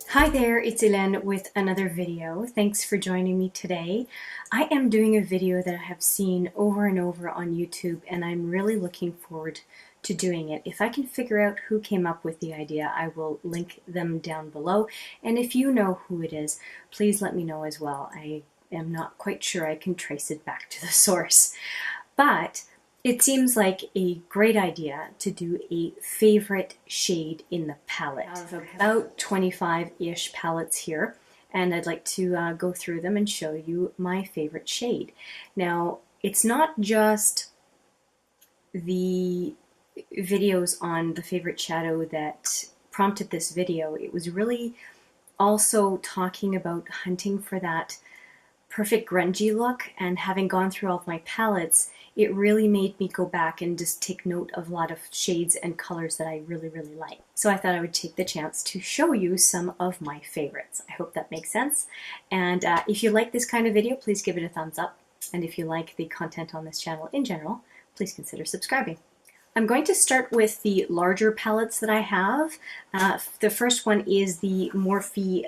Hi there, it's Hélène with another video. Thanks for joining me today. I am doing a video that I have seen over and over on YouTube, and I'm really looking forward to doing it. If I can figure out who came up with the idea, I will link them down below. And if you know who it is, please let me know as well. I am not quite sure I can trace it back to the source. But it seems like a great idea to do a favorite shade in the palette. I have about 25-ish palettes here, and I'd like to go through them and show you my favorite shade. Now, it's not just the videos on the favorite shadow that prompted this video. It was really also talking about hunting for that perfect grungy look, and having gone through all of my palettes, it really made me go back and just take note of a lot of shades and colors that I really like. So I thought I would take the chance to show you some of my favorites. I hope that makes sense. And if you like this kind of video, please give it a thumbs up. And if you like the content on this channel in general, please consider subscribing. I'm going to start with the larger palettes that I have. The first one is the Morphe,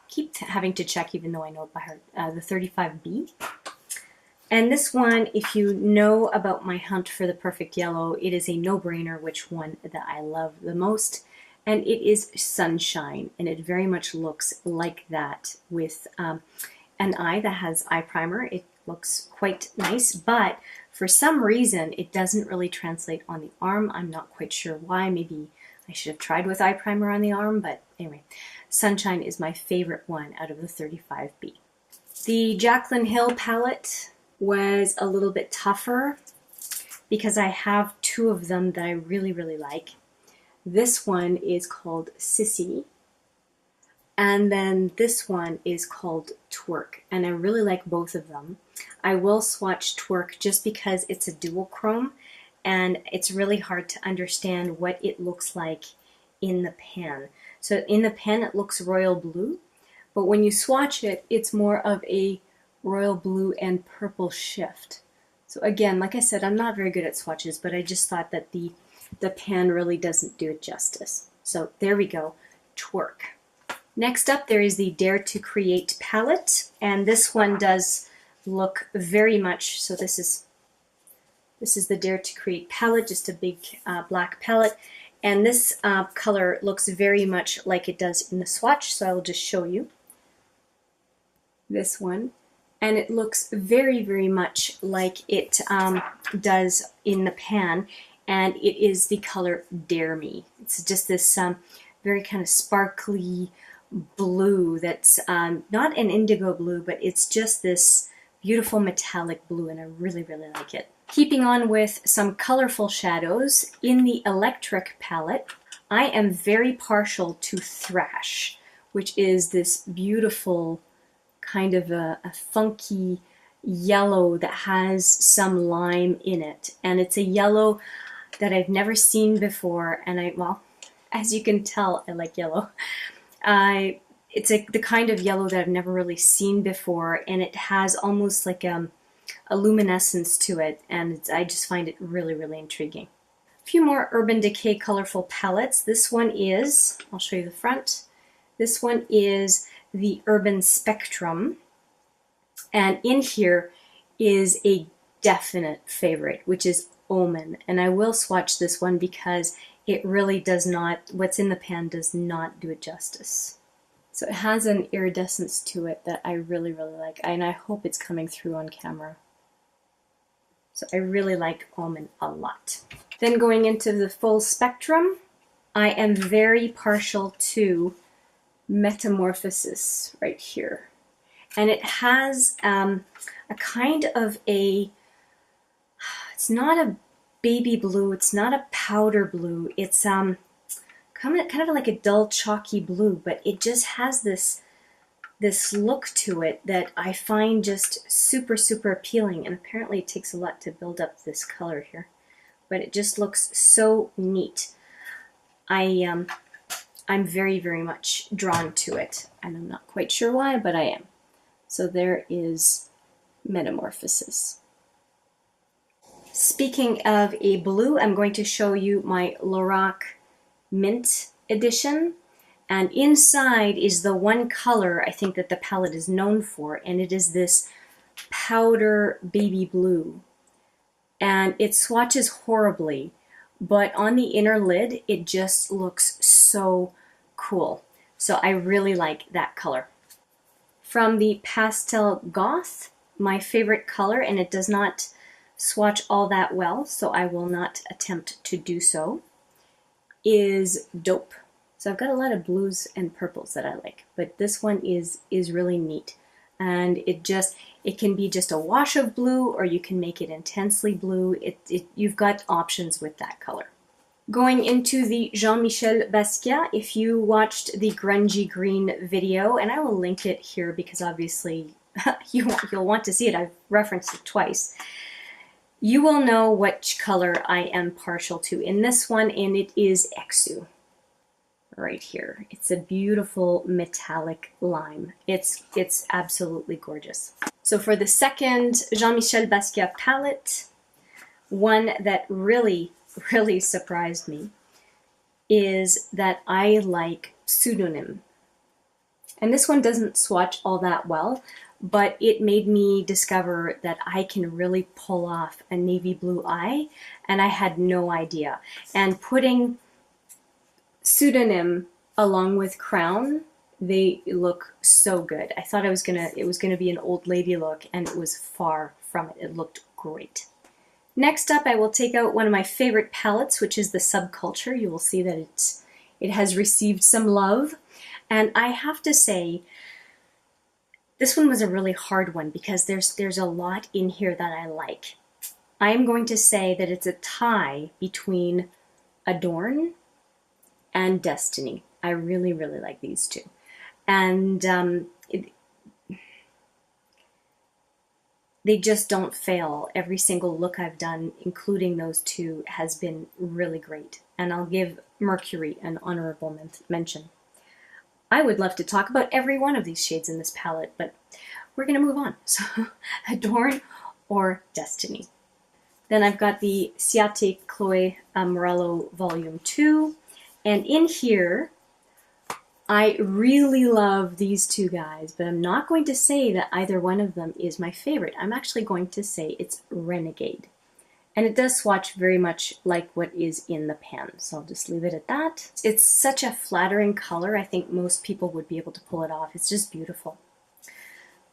keep having to check even though I know it by heart, the 35B. And this one, if you know about my hunt for the perfect yellow, it is a no-brainer which one that I love the most. And it is Sunshine, and it very much looks like that with an eye that has eye primer. It looks quite nice, but for some reason it doesn't really translate on the arm. I'm not quite sure why. Maybe I should have tried with eye primer on the arm, but anyway, Sunshine is my favorite one out of the 35B. The Jaclyn Hill palette was a little bit tougher because I have two of them that I really like. This one is called Sissy, and then this one is called Twerk, and I really like both of them. I will swatch Twerk just because it's a dual chrome, and it's really hard to understand what it looks like in the pen. So in the pen it looks royal blue, but when you swatch it, it's more of a royal blue and purple shift. So again, like I said, I'm not very good at swatches, but I just thought that the pen really doesn't do it justice. So there we go, Twerk. Next up, there is the Dare to Create palette, and this one does look very much, so this is the Dare to Create palette, just a big black palette, and this color looks very much like it does in the swatch, so I will just show you this one. And it looks very much like it does in the pan, and it is the color Dare Me. It's just this very kind of sparkly blue that's not an indigo blue, but it's just this beautiful metallic blue, and I really like it. Keeping on with some colorful shadows, in the Electric palette, I am very partial to Thrash, which is this beautiful kind of a funky yellow that has some lime in it, and it's a yellow that I've never seen before, and well, as you can tell, I like yellow. It's the kind of yellow that I've never really seen before, and it has almost like a luminescence to it, and I just find it really intriguing. A few more Urban Decay colorful palettes. This one is, I'll show you the front, this one is the Urban Spectrum, and in here is a definite favorite, which is Omen, and I will swatch this one because it really does not, what's in the pan does not do it justice. So it has an iridescence to it that I really like, and I hope it's coming through on camera. So I really like Omen a lot. Then going into the full spectrum, I am very partial to Metamorphosis right here, and it has a kind of a, it's not a baby blue, it's not a powder blue, it's kind of like a dull chalky blue, but it just has this look to it that I find just super appealing, and apparently it takes a lot to build up this color here, but it just looks so neat. I'm very much drawn to it, and I'm not quite sure why, but I am. So there is Metamorphosis. Speaking of a blue, I'm going to show you my Lorac Mint edition. And inside is the one color I think that the palette is known for, and it is this powder baby blue. And it swatches horribly, but on the inner lid, it just looks so cool. So I really like that color. From the Pastel Goth, my favorite color, and it does not swatch all that well, so I will not attempt to do so, is Dope. So I've got a lot of blues and purples that I like, but this one is really neat. And it can be just a wash of blue, or you can make it intensely blue. You've got options with that color. Going into the Jean-Michel Basquiat, if you watched the grungy green video, and I will link it here because obviously you'll want to see it, I've referenced it twice, you will know which color I am partial to in this one, and it is Exu. Right here. It's a beautiful metallic lime. It's absolutely gorgeous. So for the second Jean-Michel Basquiat palette, one that really surprised me is that I like Pseudonym. And this one doesn't swatch all that well, but it made me discover that I can really pull off a navy blue eye, and I had no idea. And putting Pseudonym along with Crown, they look so good. I thought it was gonna be an old lady look, and it was far from it. It looked great. Next up, I will take out one of my favorite palettes, which is the Subculture. You will see that it has received some love, and I have to say, this one was a really hard one because there's a lot in here that I like. I am going to say that it's a tie between Adorn and Destiny. I really like these two. And they just don't fail. Every single look I've done, including those two, has been really great. And I'll give Mercury an honorable mention. I would love to talk about every one of these shades in this palette, but we're going to move on. So Adorn or Destiny. Then I've got the Ciate Chloe Morello Volume 2. And in here, I really love these two guys, but I'm not going to say that either one of them is my favorite. I'm actually going to say it's Renegade. And it does swatch very much like what is in the pen, so I'll just leave it at that. It's such a flattering color, I think most people would be able to pull it off. It's just beautiful.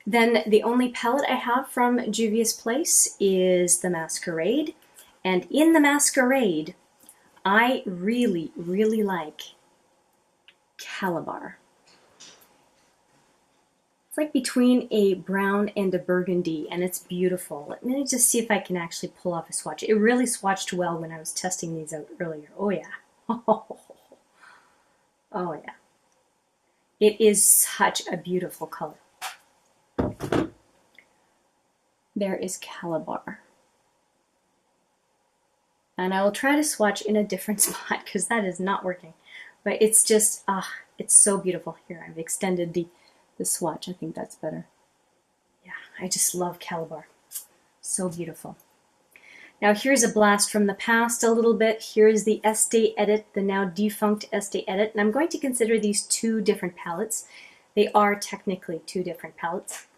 Then the only palette I have from Juvia's Place is the Masquerade. And in the Masquerade, I really like Calabar. It's like between a brown and a burgundy, and it's beautiful. Let me just see if I can actually pull off a swatch. It really swatched well when I was testing these out earlier. Oh yeah. Oh yeah. It is such a beautiful color. There is Calabar. And I will try to swatch in a different spot because that is not working. But it's just, it's so beautiful. Here, I've extended the swatch. I think that's better. Yeah, I just love Calabar. So beautiful. Now here's a blast from the past a little bit. Here's the Estee Edit, the now defunct Estee Edit. And I'm going to consider these two different palettes. They are technically two different palettes.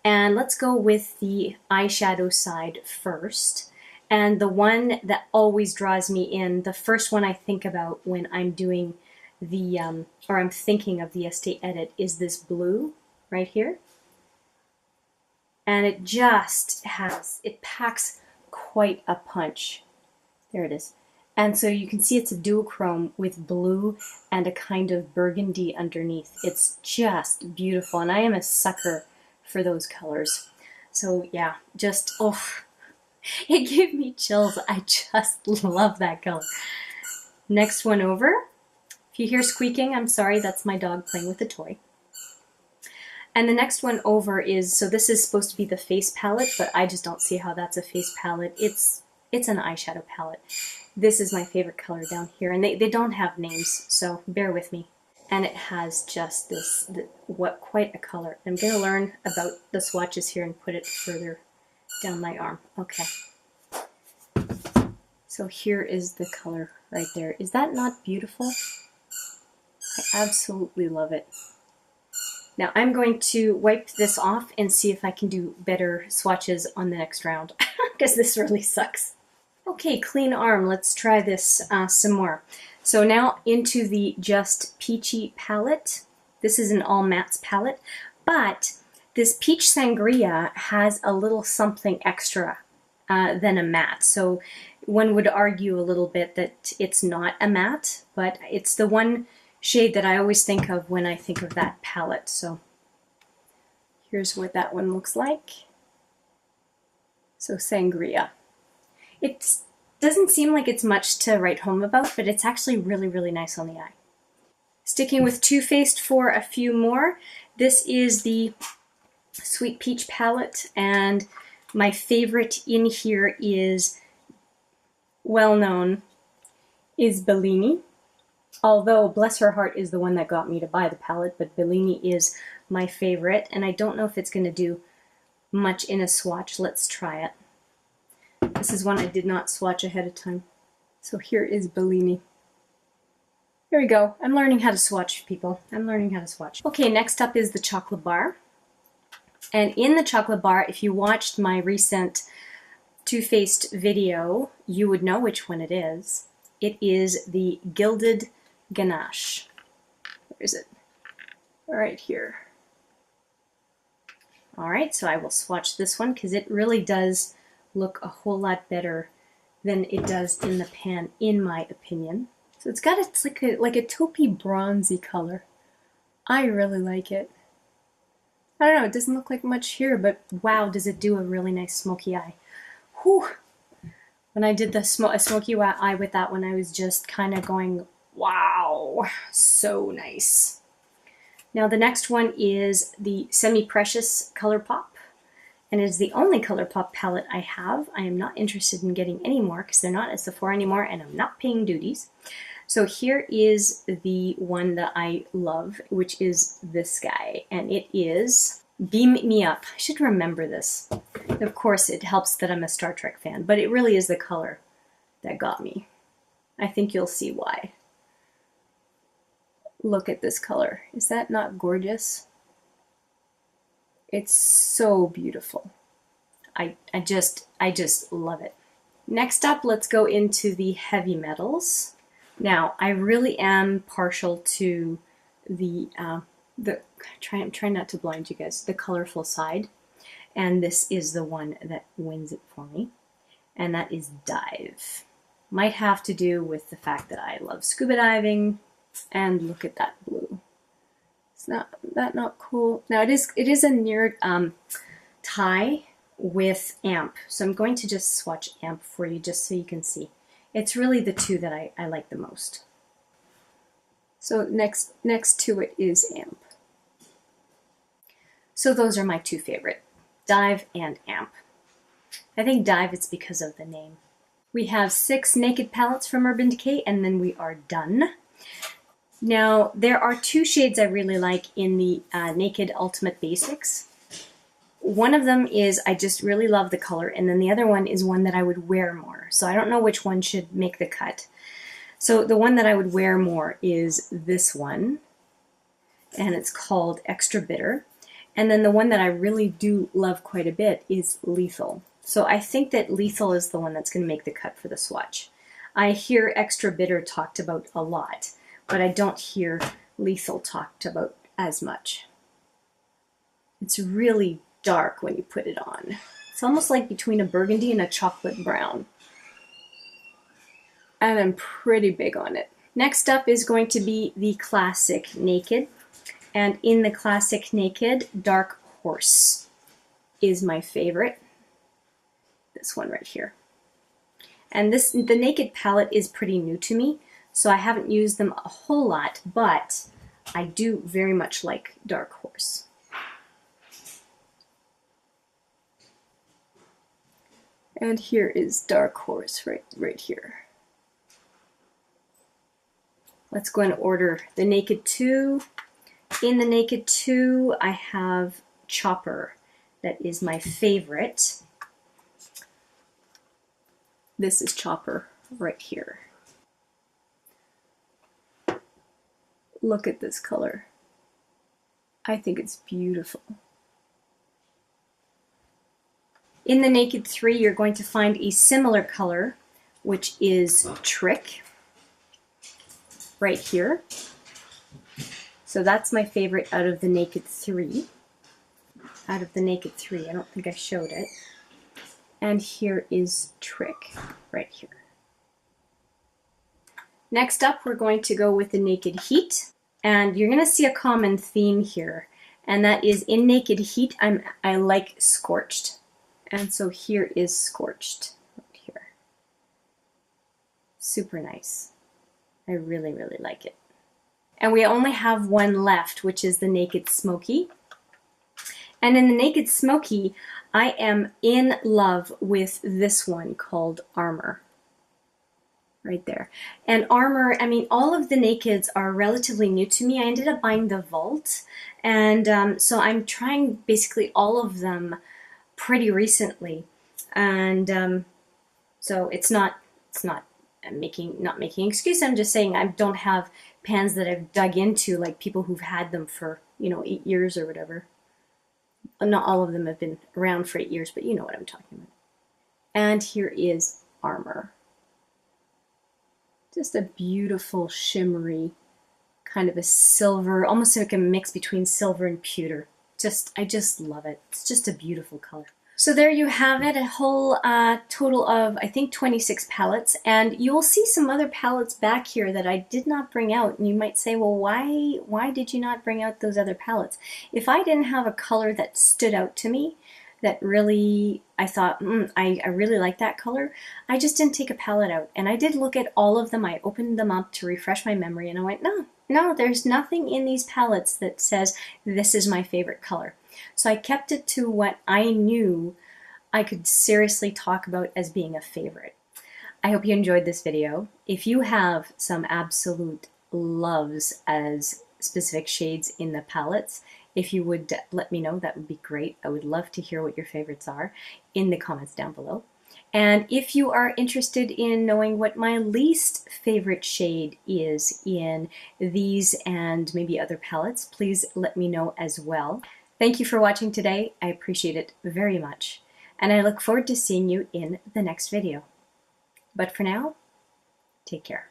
And let's go with the eyeshadow side first. And the one that always draws me in, the first one I think about when I'm doing the, or I'm thinking of the Estee Edit, is this blue right here. And it just it packs quite a punch. There it is. And so you can see it's a duochrome with blue and a kind of burgundy underneath. It's just beautiful, and I am a sucker for those colors. So yeah, just, oh, it gave me chills. I just love that color. Next one over. If you hear squeaking, I'm sorry, that's my dog playing with a toy. And the next one over is, so this is supposed to be the face palette, but I just don't see how that's a face palette. It's an eyeshadow palette. This is my favorite color down here, and they don't have names, so bear with me. And it has just this, quite a color. I'm going to learn about the swatches here and put it further down my arm. Okay. So here is the color right there. Is that not beautiful? I absolutely love it. Now I'm going to wipe this off and see if I can do better swatches on the next round, because this really sucks. Okay, clean arm. Let's try this some more. So now into the Just Peachy palette. This is an all mattes palette, but this Peach Sangria has a little something extra than a matte. So one would argue a little bit that it's not a matte, but it's the one shade that I always think of when I think of that palette. So here's what that one looks like. So Sangria. It doesn't seem like it's much to write home about, but it's actually really, really nice on the eye. Sticking with Too Faced for a few more. This is the Sweet Peach palette, and my favorite in here is, well known, is Bellini. Although Bless Her Heart is the one that got me to buy the palette, but Bellini is my favorite, and I don't know if it's going to do much in a swatch. Let's try it. This is one I did not swatch ahead of time. So here is Bellini. Here we go. I'm learning how to swatch, people. I'm learning how to swatch. Okay, next up is the chocolate bar. And in the chocolate bar, if you watched my recent Too Faced video, you would know which one it is. It is the Gilded Ganache. Where is it? Right here. Alright, so I will swatch this one because it really does look a whole lot better than it does in the pan, in my opinion. So it's like a taupey bronzy color. I really like it. I don't know, it doesn't look like much here, but wow, does it do a really nice smoky eye. Whew! When I did the smoky eye with that one, I was just kind of going, wow, so nice. Now the next one is the Semi-Precious ColourPop, and it is the only ColourPop palette I have. I am not interested in getting any more because they're not at Sephora anymore and I'm not paying duties. So here is the one that I love, which is this guy, and it is Beam Me Up. I should remember this. Of course, it helps that I'm a Star Trek fan, but it really is the color that got me. I think you'll see why. Look at this color. Is that not gorgeous? It's so beautiful. I just love it. Next up, let's go into the heavy metals. Now, I really am partial to I'm trying not to blind you guys, the colorful side. And this is the one that wins it for me. And that is Dive. Might have to do with the fact that I love scuba diving. And look at that blue. Is that not cool? Now it is a near tie with Amp. So I'm going to just swatch Amp for you just so you can see. It's really the two that I like the most. So next to it is Amp. So those are my two favorite, Dive and Amp. I think Dive it's because of the name. We have 6 Naked palettes from Urban Decay and then we are done. Now there are 2 shades I really like in the Naked Ultimate Basics. One of them is I just really love the color, and then the other one is one that I would wear more. So I don't know which one should make the cut. So the one that I would wear more is this one, and it's called Extra Bitter. And then the one that I really do love quite a bit is Lethal. So I think that Lethal is the one that's going to make the cut for the swatch. I hear Extra Bitter talked about a lot, but I don't hear Lethal talked about as much. It's really dark when you put it on. It's almost like between a burgundy and a chocolate brown. And I'm pretty big on it. Next up is going to be the Classic Naked. And in the Classic Naked, Dark Horse is my favorite. This one right here. And the Naked palette is pretty new to me, so I haven't used them a whole lot, but I do very much like Dark Horse. And here is Dark Horse right here. Let's go and order the Naked 2. In the Naked 2, I have Chopper. That is my favorite. This is Chopper right here. Look at this color. I think it's beautiful. In the Naked 3, you're going to find a similar color, which is Trick, right here. So that's my favorite out of the Naked 3. I don't think I showed it. And here is Trick, right here. Next up, we're going to go with the Naked Heat. And you're going to see a common theme here. And that is in Naked Heat, I like Scorched. And so here is Scorched, right here. Super nice. I really, really like it. And we only have one left, which is the Naked Smoky. And in the Naked Smoky, I am in love with this one called Armor. Right there. And Armor, I mean, all of the Nakeds are relatively new to me. I ended up buying the Vault. And so I'm trying basically all of them pretty recently, and so it's not making an excuse. I'm just saying I don't have pans that I've dug into like people who've had them for 8 years or whatever. Not all of them have been around for 8 years, but you know what I'm talking about. And here is Armor. Just a beautiful shimmery kind of a silver, almost like a mix between silver and pewter. I just love it. It's just a beautiful color. So there you have it, a whole total of, I think, 26 palettes. And you will see some other palettes back here that I did not bring out. And you might say, well, why did you not bring out those other palettes? If I didn't have a color that stood out to me, that really, I thought, I really like that color, I just didn't take a palette out. And I did look at all of them. I opened them up to refresh my memory, and I went, no, there's nothing in these palettes that says this is my favorite color. So I kept it to what I knew I could seriously talk about as being a favorite. I hope you enjoyed this video. If you have some absolute loves as specific shades in the palettes, if you would let me know, that would be great. I would love to hear what your favorites are in the comments down below. And if you are interested in knowing what my least favorite shade is in these and maybe other palettes, please let me know as well. Thank you for watching today. I appreciate it very much. And I look forward to seeing you in the next video. But for now, take care.